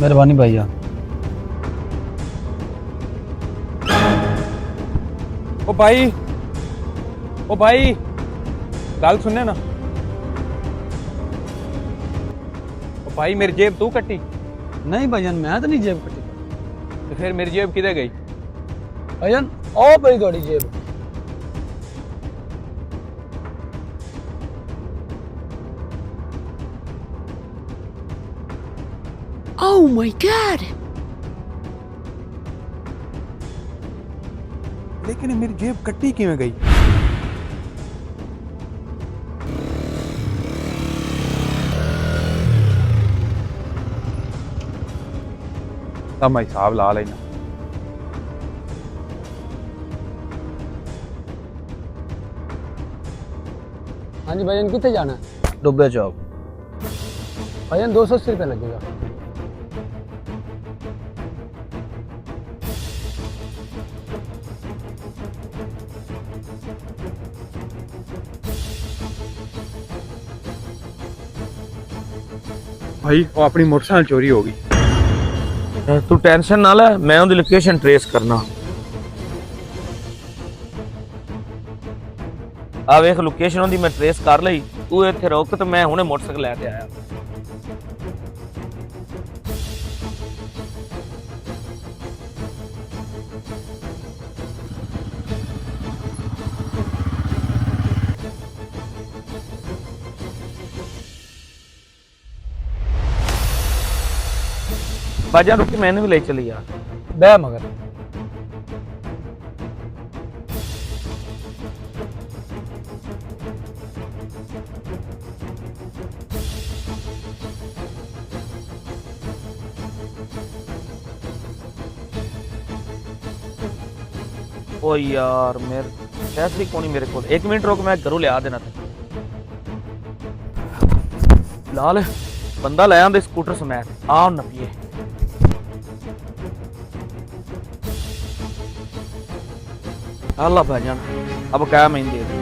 मेहरबानी भैया। ओ भाई, ओ भाई, गल सुनने ना। ओ भाई, मेरी जेब तू कट्टी? नहीं भजन, मैं तो नहीं जेब कटी। तो फिर मेरी जेब किधर गई? भजन ओ भाई थोड़ी जेब। Oh my god! लेकिन मेरी जेब कट्टी किवें गई? तब मैं हिसाब ला लेना। हाँ जी भजन, कितने जाना है? डुब्बे चौक। भजन 280 रुपये लगेगा। भाई वो अपनी मोटरसाइकिल चोरी हो गई। तू टेंशन ना ले, मैं उनकी लोकेशन ट्रेस करना। आ वेख लोकेशन उनकी मैं ट्रेस कर लई। तू इत्थे रुक ते मैं हुणे मोटरसाइकिल लेके आया। बाजा रुकी, मैंने भी ले चली यार। बह मगर ओ यार मेरे पैसे कोनी मेरे को। एक मिनट रुक, मैं घरों लिया देना। लाल बंदा ले आंदे स्कूटर समेत। आ नपिए अल्लाह भाईजान, अब क्या मैं दे दूं।